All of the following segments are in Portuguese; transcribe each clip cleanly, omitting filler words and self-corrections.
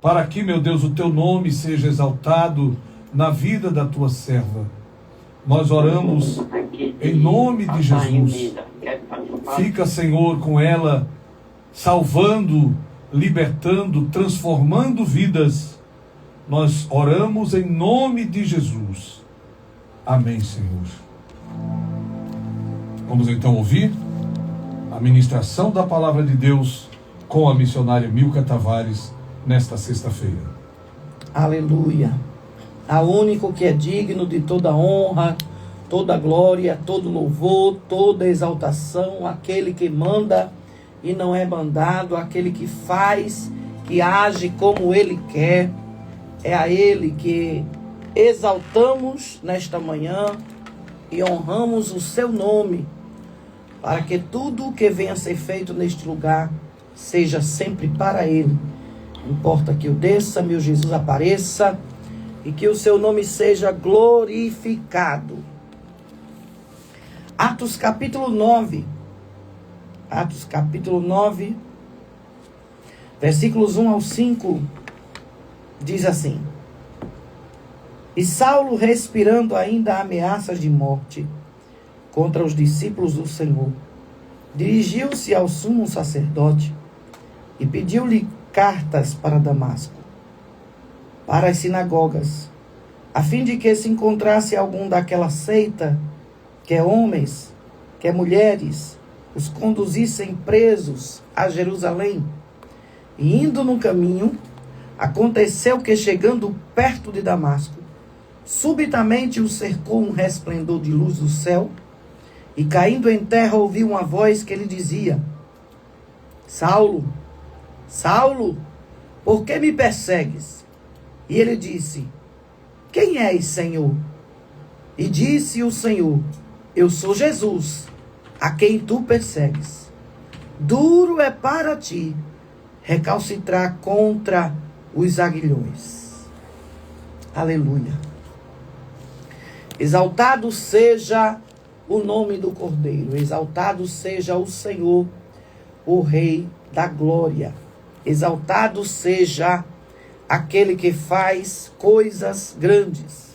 para que, meu Deus, o teu nome seja exaltado na vida da tua serva. Nós oramos em nome de Jesus. Fica, Senhor, com ela, salvando, libertando, transformando vidas. Nós oramos em nome de Jesus. Amém, Senhor. Vamos então ouvir a ministração da palavra de Deus com a missionária Milka Tavares nesta sexta-feira. Aleluia. Ao único que é digno de toda honra, toda glória, todo louvor, toda exaltação, aquele que manda e não é mandado, aquele que faz, que age como ele quer, é a ele que exaltamos nesta manhã e honramos o seu nome, para que tudo o que venha a ser feito neste lugar seja sempre para ele. Não importa que eu desça, meu Jesus apareça e que o seu nome seja glorificado. Atos capítulo 9. Atos capítulo 9, versículos 1 ao 5, diz assim: E Saulo, respirando ainda ameaças de morte contra os discípulos do Senhor, dirigiu-se ao sumo sacerdote e pediu-lhe cartas para Damasco, para as sinagogas, a fim de que se encontrasse algum daquela seita, quer homens, quer mulheres, os conduzissem presos a Jerusalém. E indo no caminho, aconteceu que, chegando perto de Damasco, subitamente o cercou um resplendor de luz do céu, e caindo em terra ouviu uma voz que lhe dizia: Saulo, Saulo, por que me persegues? E ele disse: Quem és, Senhor? E disse o Senhor: Eu sou Jesus, a quem tu persegues. Duro é para ti recalcitrar contra os aguilhões. Aleluia. Exaltado seja o nome do Cordeiro, exaltado seja o Senhor, o Rei da glória. Exaltado seja aquele que faz coisas grandes.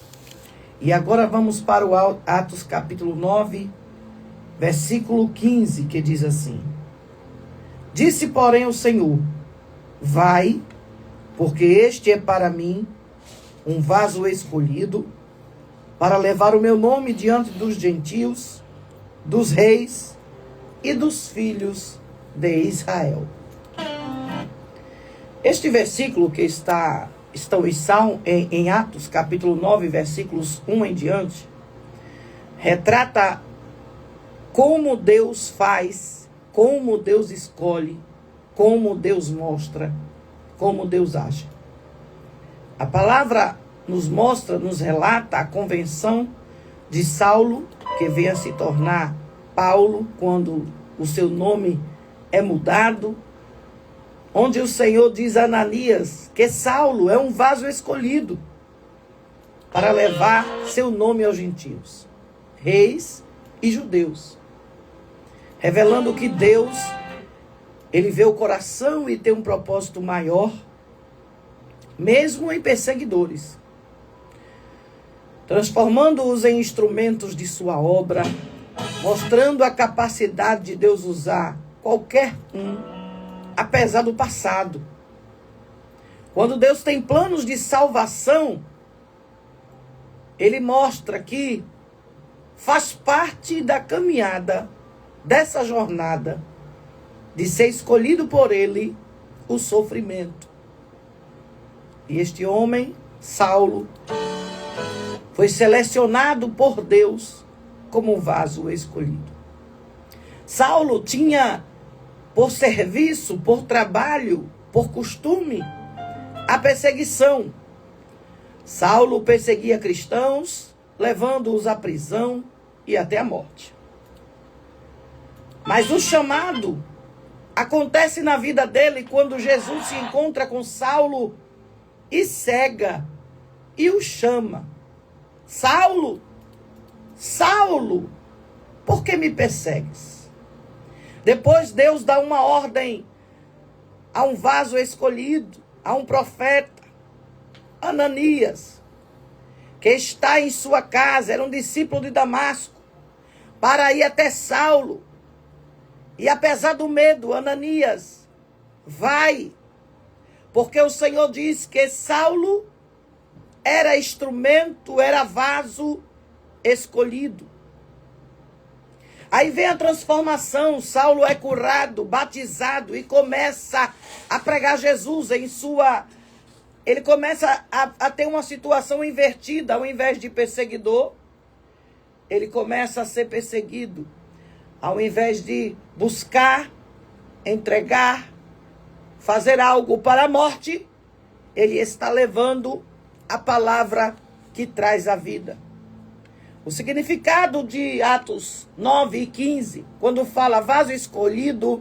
E agora vamos para o Atos capítulo 9, versículo 15, que diz assim: Disse, porém, o Senhor: Vai, porque este é para mim um vaso escolhido, para levar o meu nome diante dos gentios, dos reis e dos filhos de Israel. Este versículo que estão em Atos, capítulo 9, versículos 1 em diante, retrata como Deus faz, como Deus escolhe, como Deus mostra, como Deus age. A palavra nos mostra, nos relata a convenção de Saulo, que vem a se tornar Paulo, quando o seu nome é mudado, onde o Senhor diz a Ananias que Saulo é um vaso escolhido para levar seu nome aos gentios, reis e judeus, revelando que Deus, ele vê o coração e tem um propósito maior, mesmo em perseguidores, transformando-os em instrumentos de sua obra, mostrando a capacidade de Deus usar qualquer um, apesar do passado. Quando Deus tem planos de salvação, ele mostra que faz parte da caminhada, dessa jornada, de ser escolhido por ele o sofrimento. E este homem, Saulo, foi selecionado por Deus como vaso escolhido. Saulo tinha por serviço, por trabalho, por costume, a perseguição. Saulo perseguia cristãos, levando-os à prisão e até à morte. Mas o chamado acontece na vida dele quando Jesus se encontra com Saulo e cega e o chama: Saulo, Saulo, por que me persegues? Depois Deus dá uma ordem a um vaso escolhido, a um profeta, Ananias, que está em sua casa, era um discípulo de Damasco, para ir até Saulo. E apesar do medo, Ananias vai, porque o Senhor diz que Saulo era instrumento, era vaso escolhido. Aí vem a transformação, Saulo é curado, batizado e começa a pregar Jesus em sua... Ele começa a ter uma situação invertida, ao invés de perseguidor, ele começa a ser perseguido. Ao invés de buscar, entregar, fazer algo para a morte, ele está levando a palavra que traz a vida. O significado de Atos 9 e 15, quando fala vaso escolhido,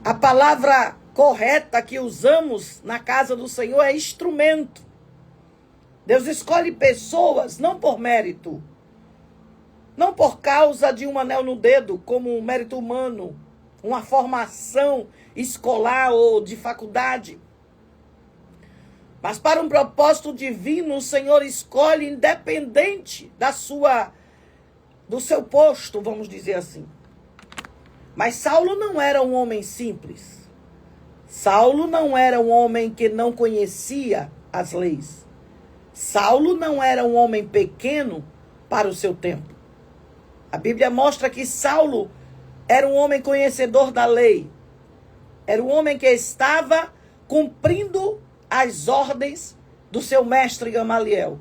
a palavra correta que usamos na casa do Senhor é instrumento. Deus escolhe pessoas não por mérito, não por causa de um anel no dedo, como um mérito humano, uma formação escolar ou de faculdade. Mas para um propósito divino, o Senhor escolhe independente do seu posto, vamos dizer assim. Mas Saulo não era um homem simples. Saulo não era um homem que não conhecia as leis. Saulo não era um homem pequeno para o seu tempo. A Bíblia mostra que Saulo era um homem conhecedor da lei. Era um homem que estava cumprindo as ordens do seu mestre Gamaliel.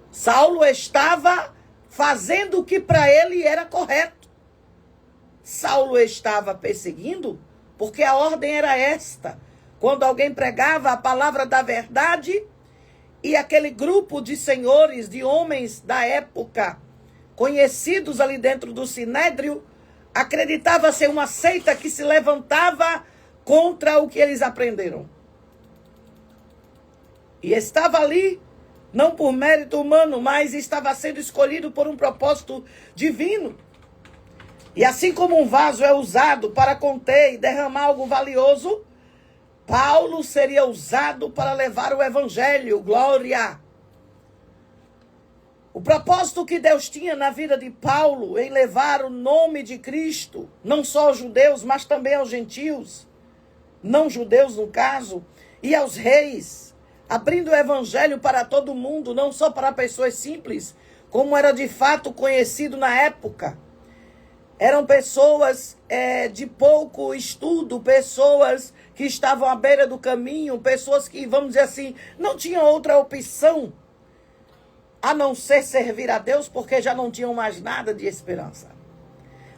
Saulo estava fazendo o que para ele era correto. Saulo estava perseguindo porque a ordem era esta. Quando alguém pregava a palavra da verdade e aquele grupo de senhores, de homens da época, conhecidos ali dentro do Sinédrio, acreditava ser uma seita que se levantava contra o que eles aprenderam. E estava ali, não por mérito humano, mas estava sendo escolhido por um propósito divino. E assim como um vaso é usado para conter e derramar algo valioso, Paulo seria usado para levar o evangelho, glória. O propósito que Deus tinha na vida de Paulo em levar o nome de Cristo, não só aos judeus, mas também aos gentios, não judeus no caso, e aos reis, abrindo o evangelho para todo mundo, não só para pessoas simples, como era de fato conhecido na época. Eram pessoas de pouco estudo, pessoas que estavam à beira do caminho, pessoas que, vamos dizer assim, não tinham outra opção a não ser servir a Deus, porque já não tinham mais nada de esperança.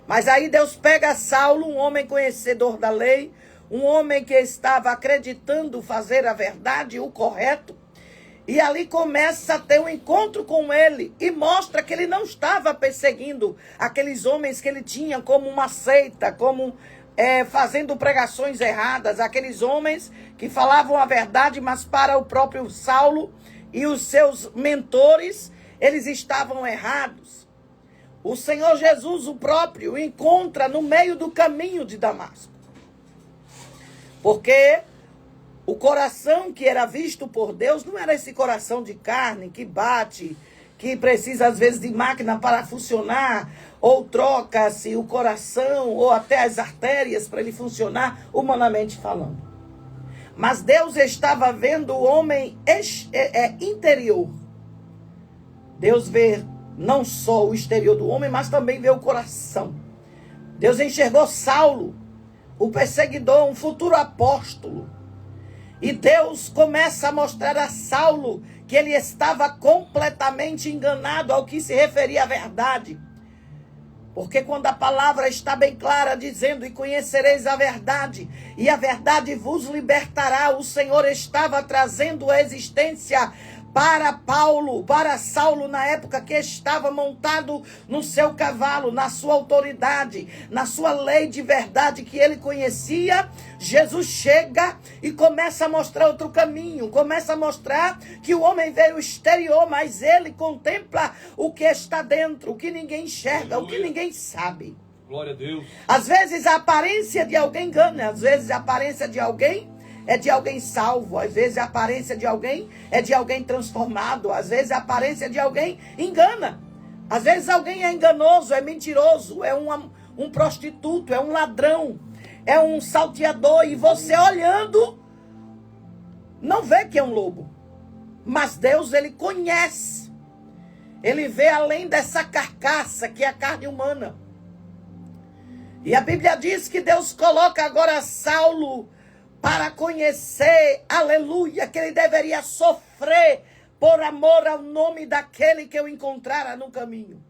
Mas aí Deus pega Saulo, um homem conhecedor da lei, um homem que estava acreditando fazer a verdade, o correto, e ali começa a ter um encontro com ele e mostra que ele não estava perseguindo aqueles homens que ele tinha como uma seita, como fazendo pregações erradas, aqueles homens que falavam a verdade, mas para o próprio Saulo e os seus mentores, eles estavam errados. O Senhor Jesus, o próprio, encontra no meio do caminho de Damasco. Porque o coração que era visto por Deus não era esse coração de carne que bate, que precisa às vezes de máquina para funcionar, ou troca-se o coração ou até as artérias para ele funcionar humanamente falando. Mas Deus estava vendo o homem interior. Deus vê não só o exterior do homem, mas também vê o coração. Deus enxergou Saulo, o perseguidor, um futuro apóstolo. E Deus começa a mostrar a Saulo que ele estava completamente enganado ao que se referia à verdade. Porque quando a palavra está bem clara, dizendo, e conhecereis a verdade, e a verdade vos libertará, o Senhor estava trazendo a existência para Paulo, para Saulo, na época que estava montado no seu cavalo, na sua autoridade, na sua lei de verdade que ele conhecia. Jesus chega e começa a mostrar outro caminho, começa a mostrar que o homem vê o exterior, mas ele contempla o que está dentro, o que ninguém enxerga, aleluia, o que ninguém sabe. Glória a Deus. Às vezes a aparência de alguém engana, às vezes a aparência de alguém é de alguém salvo. Às vezes a aparência de alguém é de alguém transformado. Às vezes a aparência de alguém engana. Às vezes alguém é enganoso, é mentiroso, é um prostituto, é um ladrão, é um salteador. E você olhando, não vê que é um lobo. Mas Deus, ele conhece. Ele vê além dessa carcaça que é a carne humana. E a Bíblia diz que Deus coloca agora Saulo para conhecer, aleluia, que ele deveria sofrer por amor ao nome daquele que eu encontrara no caminho.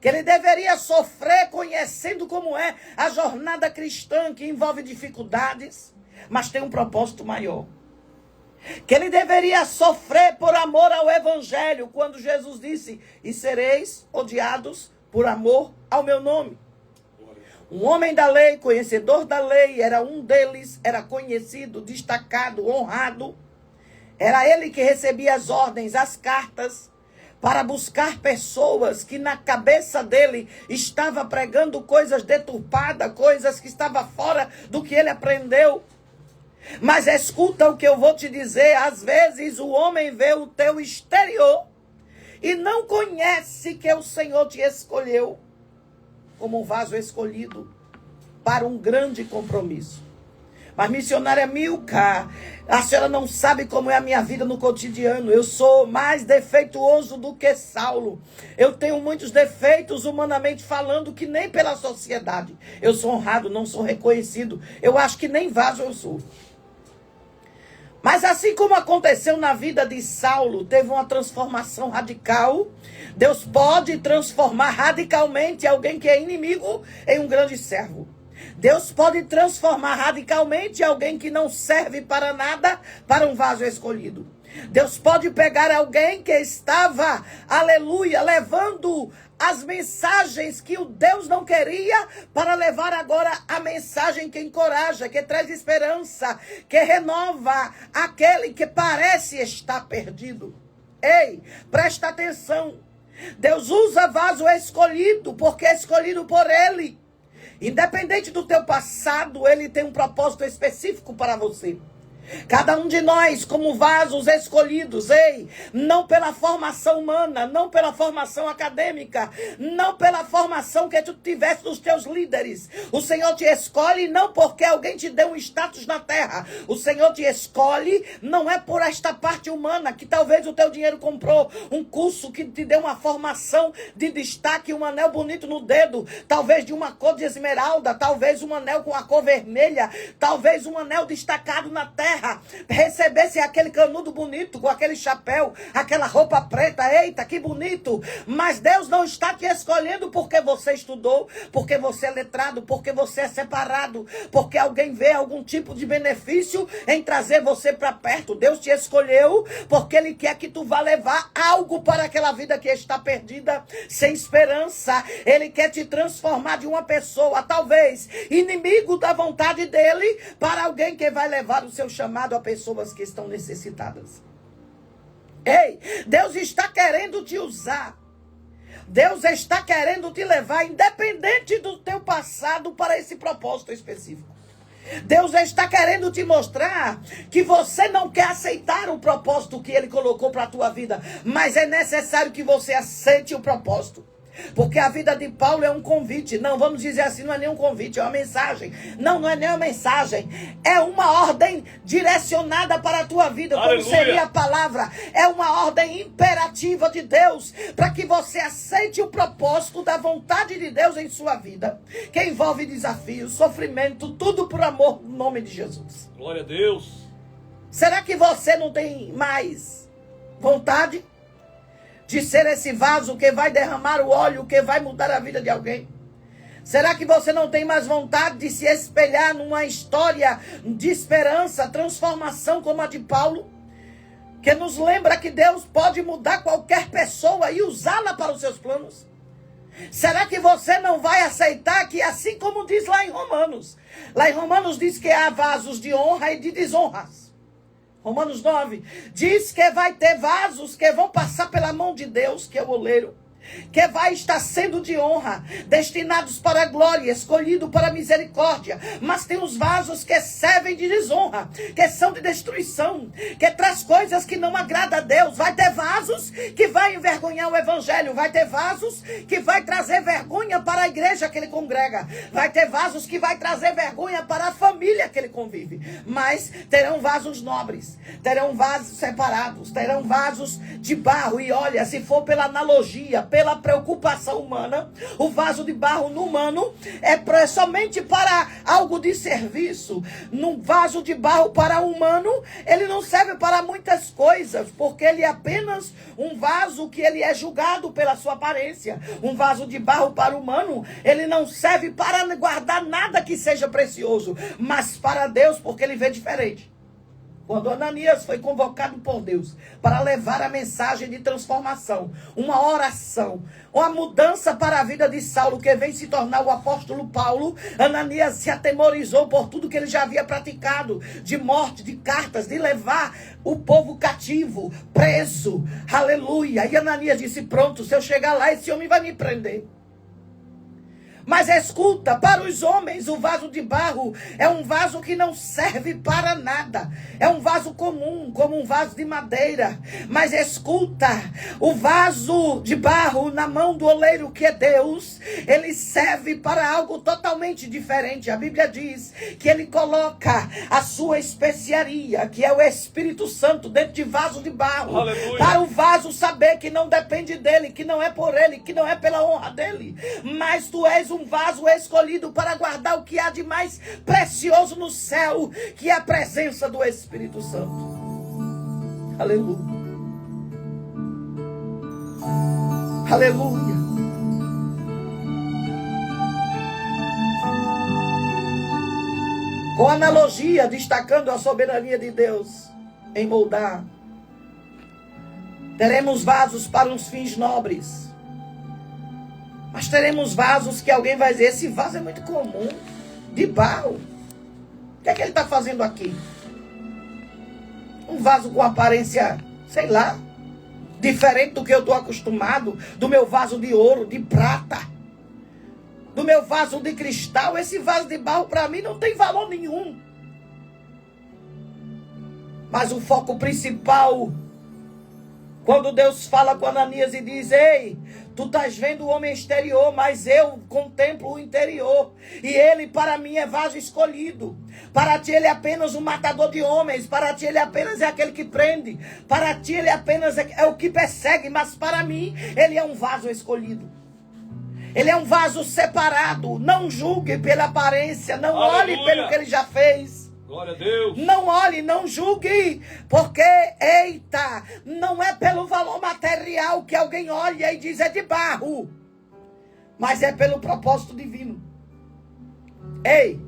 Que ele deveria sofrer conhecendo como é a jornada cristã, que envolve dificuldades, mas tem um propósito maior. Que ele deveria sofrer por amor ao evangelho, quando Jesus disse, e sereis odiados por amor ao meu nome. Um homem da lei, conhecedor da lei, era um deles, era conhecido, destacado, honrado. Era ele que recebia as ordens, as cartas, para buscar pessoas que na cabeça dele estava pregando coisas deturpadas, coisas que estavam fora do que ele aprendeu. Mas escuta o que eu vou te dizer, às vezes o homem vê o teu exterior e não conhece que o Senhor te escolheu como um vaso escolhido para um grande compromisso. Mas missionária Milka, a senhora não sabe como é a minha vida no cotidiano. Eu sou mais defeituoso do que Saulo. Eu tenho muitos defeitos, humanamente falando, que nem pela sociedade. Eu sou honrado, não sou reconhecido. Eu acho que nem vaso eu sou. Mas assim como aconteceu na vida de Saulo, teve uma transformação radical. Deus pode transformar radicalmente alguém que é inimigo em um grande servo. Deus pode transformar radicalmente alguém que não serve para nada para um vaso escolhido. Deus pode pegar alguém que estava, aleluia, levando as mensagens que o Deus não queria, para levar agora a mensagem que encoraja, que traz esperança, que renova aquele que parece estar perdido. Ei, presta atenção. Deus usa vaso escolhido, porque é escolhido por Ele. Independente do teu passado, Ele tem um propósito específico para você. Cada um de nós, como vasos escolhidos, ei, não pela formação humana, não pela formação acadêmica, não pela formação que tu tivesse dos teus líderes. O Senhor te escolhe não porque alguém te deu um status na terra. O Senhor te escolhe não é por esta parte humana, que talvez o teu dinheiro comprou um curso que te deu uma formação de destaque, um anel bonito no dedo, talvez de uma cor de esmeralda, talvez um anel com a cor vermelha, talvez um anel destacado na terra. Recebesse aquele canudo bonito, com aquele chapéu, aquela roupa preta, eita, que bonito. Mas Deus não está te escolhendo porque você estudou, porque você é letrado, porque você é separado, porque alguém vê algum tipo de benefício em trazer você para perto. Deus te escolheu porque Ele quer que tu vá levar algo para aquela vida que está perdida, sem esperança. Ele quer te transformar de uma pessoa, talvez inimigo da vontade dEle, para alguém que vai levar o seu chamado a pessoas que estão necessitadas. Ei, Deus está querendo te usar. Deus está querendo te levar, independente do teu passado, para esse propósito específico. Deus está querendo te mostrar que você não quer aceitar o propósito que Ele colocou para a tua vida, mas é necessário que você aceite o propósito. Porque a vida de Paulo é um convite. Não, vamos dizer assim, não é nem um convite, é uma mensagem. Não é nem uma mensagem. É uma ordem direcionada para a tua vida. Aleluia. Como seria a palavra? É uma ordem imperativa de Deus, para que você aceite o propósito da vontade de Deus em sua vida, que envolve desafios, sofrimento, tudo por amor no nome de Jesus. Glória a Deus. Será que você não tem mais vontade de ser esse vaso que vai derramar o óleo, que vai mudar a vida de alguém? Será que você não tem mais vontade de se espelhar numa história de esperança, transformação como a de Paulo? Que nos lembra que Deus pode mudar qualquer pessoa e usá-la para os seus planos. Será que você não vai aceitar que, assim como diz lá em Romanos diz que há vasos de honra e de desonras. Romanos 9 diz que vai ter vasos que vão passar pela mão de Deus, que é o oleiro. que vai estar sendo de honra, destinados para a glória, escolhido para a misericórdia. Mas tem os vasos que servem de desonra, que são de destruição, que traz coisas que não agradam a Deus. Vai ter vasos que vai envergonhar o evangelho, vai ter vasos que vai trazer vergonha para a igreja que ele congrega, vai ter vasos que vai trazer vergonha para a família que ele convive. Mas terão vasos nobres, terão vasos separados, terão vasos de barro. E olha, se for pela analogia, pela preocupação humana, o vaso de barro no humano é somente para algo de serviço. No vaso de barro para o humano, ele não serve para muitas coisas, porque ele é apenas um vaso que ele é julgado pela sua aparência. Um vaso de barro para o humano, ele não serve para guardar nada que seja precioso, mas para Deus, porque ele vê diferente. Quando Ananias foi convocado por Deus para levar a mensagem de transformação, uma oração, uma mudança para a vida de Saulo, que vem se tornar o apóstolo Paulo, Ananias se atemorizou por tudo que ele já havia praticado, de morte, de cartas, de levar o povo cativo, preso, aleluia. E Ananias disse, pronto, se eu chegar lá, esse homem vai me prender. Mas escuta, para os homens o vaso de barro é um vaso que não serve para nada. É um vaso comum, como um vaso de madeira. Mas escuta, o vaso de barro na mão do oleiro, que é Deus, ele serve para algo totalmente diferente. A Bíblia diz que ele coloca a sua especiaria, que é o Espírito Santo, dentro de vaso de barro. Aleluia. Para o vaso saber que não depende dele, que não é por ele, que não é pela honra dele. Mas tu és um vaso escolhido para guardar o que há de mais precioso no céu, que é a presença do Espírito Santo. Aleluia. Aleluia. Com analogia, destacando a soberania de Deus em moldar, teremos vasos para uns fins nobres. Mas teremos vasos que alguém vai dizer, esse vaso é muito comum, de barro. O que é que ele está fazendo aqui? Um vaso com aparência, sei lá, diferente do que eu estou acostumado, do meu vaso de ouro, de prata, do meu vaso de cristal. Esse vaso de barro para mim não tem valor nenhum. Mas o foco principal, quando Deus fala com Ananias e diz, ei, tu estás vendo o homem exterior, mas eu contemplo o interior. E ele para mim é vaso escolhido. Para ti ele é apenas um matador de homens. Para ti ele apenas é aquele que prende. Para ti ele apenas é o que persegue. Mas para mim ele é um vaso escolhido. Ele é um vaso separado. Não julgue pela aparência. Não olhe pelo que ele já fez. Glória a Deus. Não olhe, não julgue, porque, eita, não é pelo valor material que alguém olha e diz é de barro, mas é pelo propósito divino. Ei,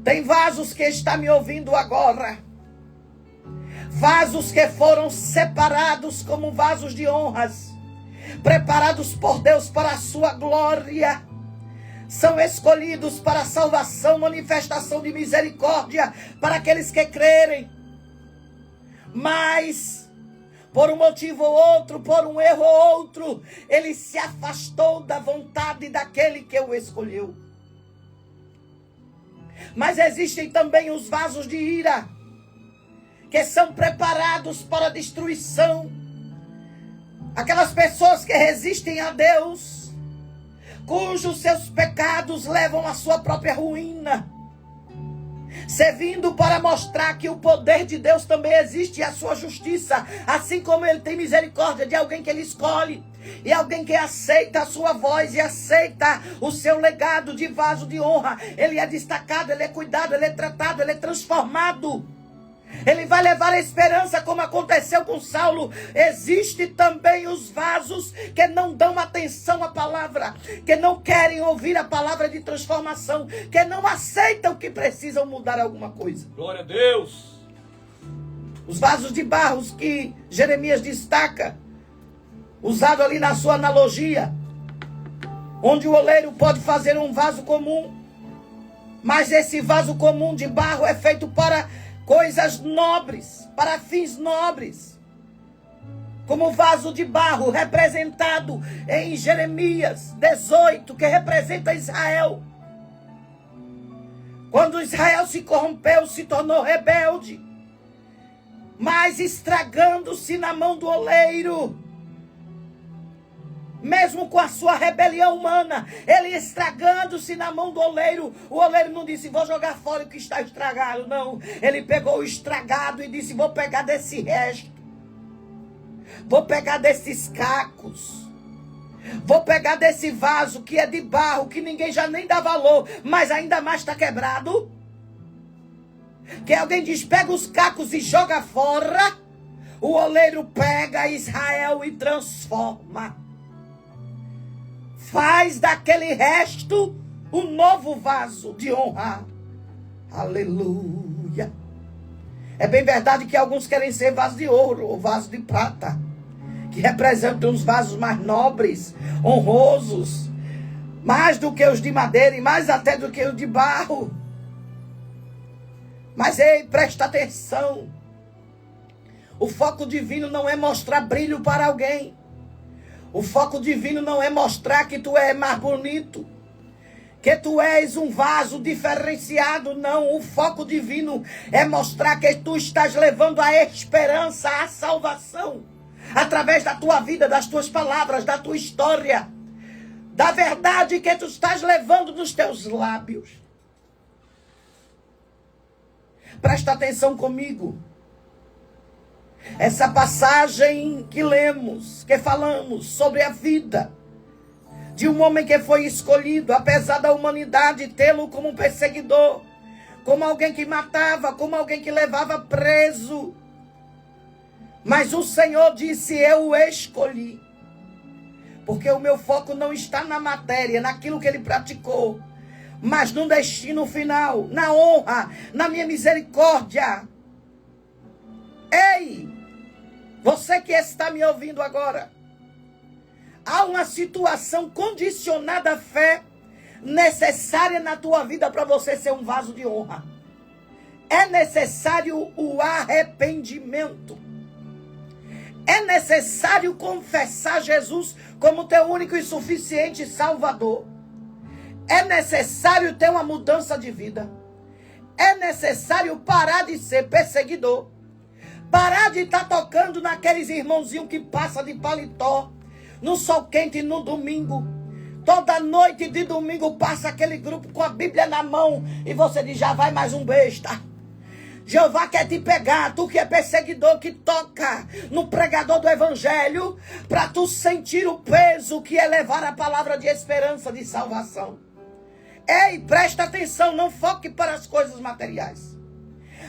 tem vasos que está me ouvindo agora, vasos que foram separados como vasos de honras, preparados por Deus para a sua glória. São escolhidos para a salvação, manifestação de misericórdia para aqueles que crerem. Mas, por um motivo ou outro, por um erro ou outro, ele se afastou da vontade daquele que o escolheu. Mas existem também os vasos de ira, que são preparados para a destruição. Aquelas pessoas que resistem a Deus, cujos seus pecados levam à sua própria ruína, servindo para mostrar que o poder de Deus também existe e a sua justiça, assim como ele tem misericórdia de alguém que ele escolhe, e alguém que aceita a sua voz e aceita o seu legado de vaso de honra. Ele é destacado, ele é cuidado, ele é tratado, ele é transformado. Ele vai levar a esperança, como aconteceu com Saulo. Existe também os vasos que não dão atenção à palavra, que não querem ouvir a palavra de transformação, que não aceitam que precisam mudar alguma coisa. Glória a Deus. Os vasos de barro que Jeremias destaca, usado ali na sua analogia, onde o oleiro pode fazer um vaso comum, mas esse vaso comum de barro é feito para coisas nobres, para fins nobres. como vaso de barro, representado em Jeremias 18, que representa Israel. Quando Israel se corrompeu, se tornou rebelde, mas estragando-se na mão do oleiro. Mesmo com a sua rebelião humana, ele estragando-se na mão do oleiro. O oleiro não disse, vou jogar fora o que está estragado, não. Ele pegou o estragado e disse, vou pegar desse resto. Vou pegar desses cacos. Vou pegar desse vaso que é de barro, que ninguém já nem dá valor, mas ainda mais está quebrado. Que alguém diz, pega os cacos e joga fora. O oleiro pega Israel e transforma. Faz daquele resto um novo vaso de honra. Aleluia. É bem verdade que alguns querem ser vaso de ouro ou vaso de prata, que representam os vasos mais nobres, honrosos, mais do que os de madeira e mais até do que os de barro. Mas ei, presta atenção. O foco divino não é mostrar brilho para alguém. O foco divino não é mostrar que tu é mais bonito, que tu és um vaso diferenciado, não. O foco divino é mostrar que tu estás levando a esperança, a salvação, através da tua vida, das tuas palavras, da tua história, da verdade que tu estás levando nos teus lábios. Presta atenção comigo. Essa passagem que lemos, que falamos sobre a vida de um homem que foi escolhido, apesar da humanidade tê-lo como um perseguidor, como alguém que matava, como alguém que levava preso. Mas o Senhor disse, eu o escolhi. Porque o meu foco não está na matéria, naquilo que ele praticou, mas no destino final, na honra, na minha misericórdia. Ei, você que está me ouvindo agora, há uma situação condicionada à fé necessária na tua vida para você ser um vaso de honra. É necessário o arrependimento. É necessário confessar Jesus como teu único e suficiente Salvador. É necessário ter uma mudança de vida. É necessário parar de ser perseguidor. Parar de estar tocando naqueles irmãozinhos que passam de paletó, no sol quente no domingo. Toda noite de domingo passa aquele grupo com a Bíblia na mão e você diz, já vai mais um besta. Jeová quer te pegar, tu que é perseguidor, que toca no pregador do evangelho, para tu sentir o peso que é levar a palavra de esperança, de salvação. Ei, presta atenção, não foque para as coisas materiais.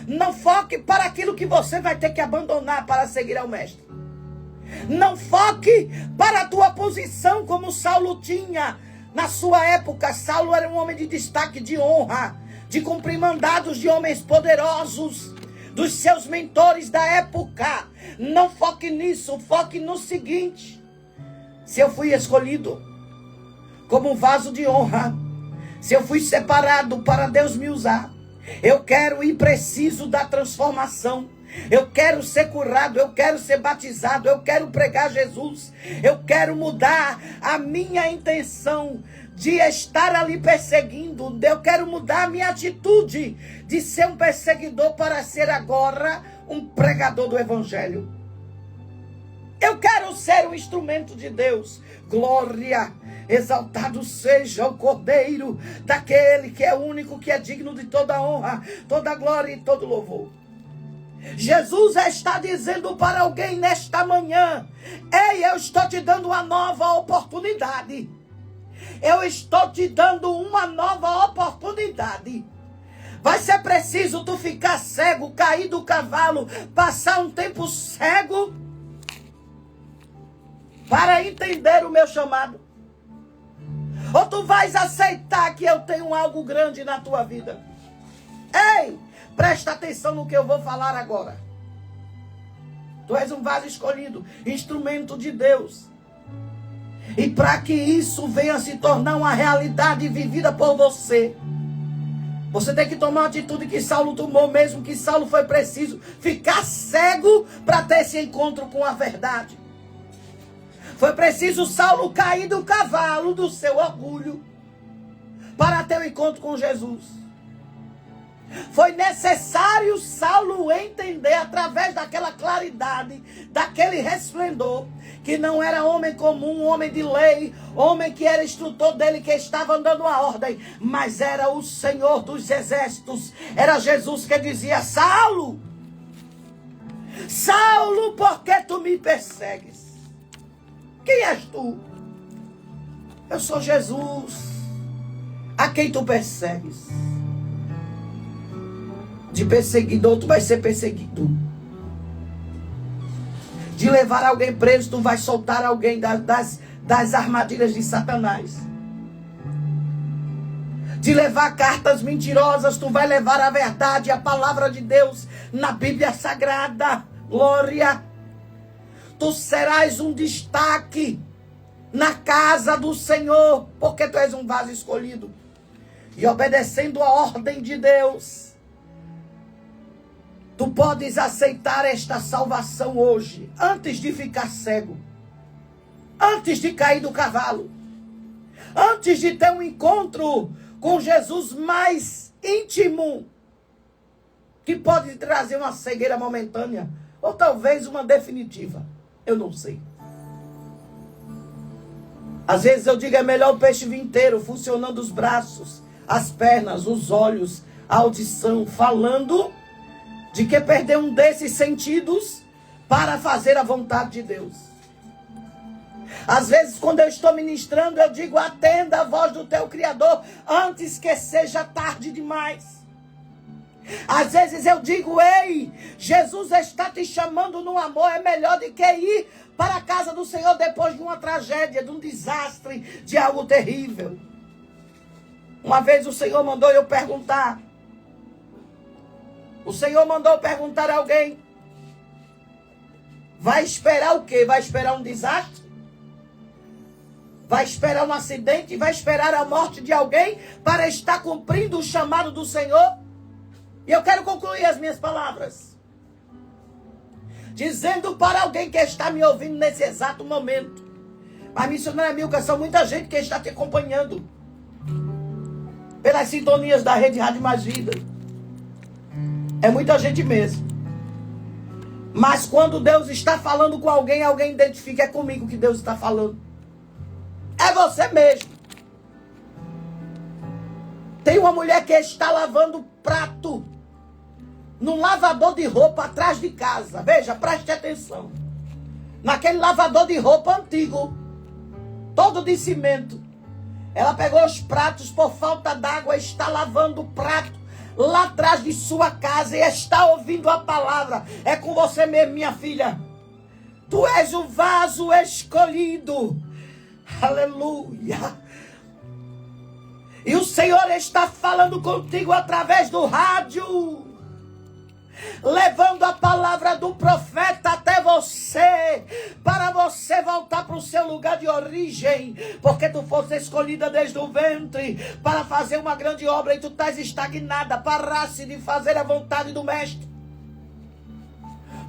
Não foque para aquilo que você vai ter que abandonar para seguir ao mestre. Não foque para a tua posição como Saulo tinha na sua época. Saulo era um homem de destaque, de honra, de cumprir mandados de homens poderosos, dos seus mentores da época. Não foque nisso, foque no seguinte: se eu fui escolhido como um vaso de honra, se eu fui separado para Deus me usar, eu quero e preciso da transformação. Eu quero ser curado, eu quero ser batizado, eu quero pregar Jesus. Eu quero mudar a minha intenção de estar ali perseguindo. Eu quero mudar a minha atitude de ser um perseguidor para ser agora um pregador do evangelho. Eu quero ser um instrumento de Deus. Glória, exaltado seja o Cordeiro, daquele que é único, que é digno de toda honra, toda glória e todo louvor. Jesus está dizendo para alguém nesta manhã: ei, eu estou te dando uma nova oportunidade. Eu estou te dando uma nova oportunidade. Vai ser preciso tu ficar cego, cair do cavalo, passar um tempo cego para entender o meu chamado. Ou tu vais aceitar que eu tenho algo grande na tua vida? Ei, presta atenção no que eu vou falar agora. Tu és um vaso escolhido, instrumento de Deus. E para que isso venha se tornar uma realidade vivida por você, você tem que tomar a atitude que Saulo tomou, mesmo que Saulo foi preciso ficar cego para ter esse encontro com a verdade. Foi preciso Saulo cair do cavalo do seu orgulho para ter um encontro com Jesus. Foi necessário Saulo entender, através daquela claridade, daquele resplendor, que não era homem comum, homem de lei, homem que era instrutor dele, que estava dando a ordem, mas era o Senhor dos exércitos. Era Jesus que dizia: Saulo, Saulo, por que tu me persegues? Quem és tu? Eu sou Jesus, a quem tu persegues. De perseguidor, tu vai ser perseguido. De levar alguém preso, tu vai soltar alguém das armadilhas de Satanás. De levar cartas mentirosas, tu vai levar a verdade, a palavra de Deus na Bíblia Sagrada. Glória! Tu serás um destaque na casa do Senhor, porque tu és um vaso escolhido. E obedecendo a ordem de Deus, tu podes aceitar esta salvação hoje, antes de ficar cego, antes de cair do cavalo, antes de ter um encontro com Jesus mais íntimo, que pode trazer uma cegueira momentânea, ou talvez uma definitiva. Eu não sei. Às vezes eu digo, é melhor o peixe vir inteiro, funcionando os braços, as pernas, os olhos, a audição, falando, de que perder um desses sentidos para fazer a vontade de Deus. Às vezes, quando eu estou ministrando, eu digo: atenda a voz do teu Criador antes que seja tarde demais. Às vezes eu digo: ei, Jesus está te chamando no amor, é melhor do que ir para a casa do Senhor depois de uma tragédia, de um desastre, de algo terrível. Uma vez o Senhor mandou eu perguntar. O Senhor mandou perguntar a alguém: vai esperar o quê? Vai esperar um desastre? Vai esperar um acidente? Vai esperar a morte de alguém para estar cumprindo o chamado do Senhor? E eu quero concluir as minhas palavras dizendo para alguém que está me ouvindo nesse exato momento: mas missionária Milka, são muita gente que está te acompanhando pelas sintonias da Rede Rádio Mais Vida. É muita gente mesmo. Mas quando Deus está falando com alguém, alguém identifica: é comigo que Deus está falando. É você mesmo. Tem uma mulher que está lavando prato num lavador de roupa atrás de casa. Veja, preste atenção. Naquele lavador de roupa antigo, todo de cimento. Ela pegou os pratos por falta d'água, está lavando o prato lá atrás de sua casa e está ouvindo a palavra. É com você mesmo, minha filha. Tu és o vaso escolhido. Aleluia. E o Senhor está falando contigo através do rádio, levando a palavra do profeta até você, para você voltar para o seu lugar de origem, porque tu foste escolhida desde o ventre para fazer uma grande obra e tu estás estagnada, paraste de fazer a vontade do Mestre.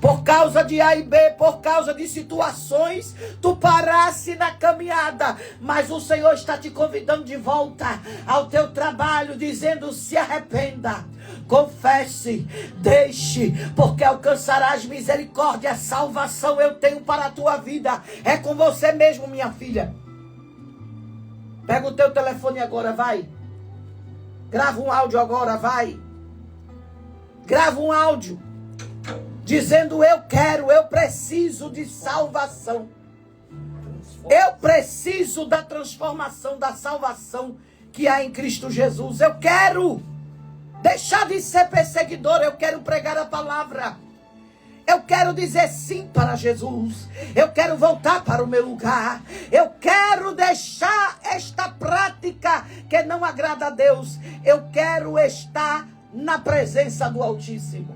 Por causa de A e B, por causa de situações, tu parasse na caminhada. Mas o Senhor está te convidando de volta ao teu trabalho, dizendo: se arrependa, confesse, deixe, porque alcançarás misericórdia, salvação eu tenho para a tua vida. É com você mesmo, minha filha. Pega o teu telefone agora, vai. Grava um áudio agora, vai. Grava um áudio dizendo: eu quero, eu preciso de salvação. Eu preciso da transformação, da salvação que há em Cristo Jesus. Eu quero deixar de ser perseguidor, eu quero pregar a palavra. Eu quero dizer sim para Jesus. Eu quero voltar para o meu lugar. Eu quero deixar esta prática que não agrada a Deus. Eu quero estar na presença do Altíssimo.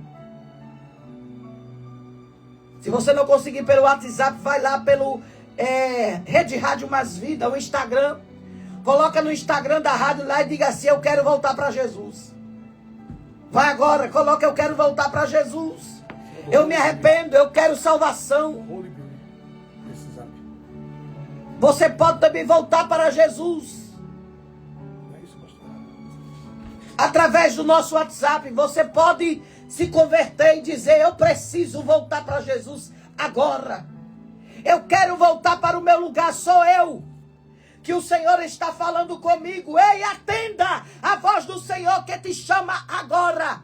Se você não conseguir pelo WhatsApp, vai lá pelo Rede Rádio Mais Vida, o Instagram. Coloca no Instagram da rádio lá e diga assim: eu quero voltar para Jesus. Vai agora, coloca: eu quero voltar para Jesus. Eu me arrependo, eu quero salvação. Você pode também voltar para Jesus. Através do nosso WhatsApp, você pode se converter e dizer: eu preciso voltar para Jesus agora. Eu quero voltar para o meu lugar, sou eu. Que o Senhor está falando comigo. Ei, atenda a voz do Senhor que te chama agora.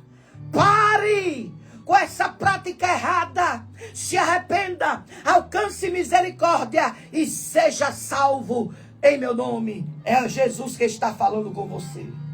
Pare com essa prática errada. Se arrependa, alcance misericórdia e seja salvo em meu nome. É Jesus que está falando com você.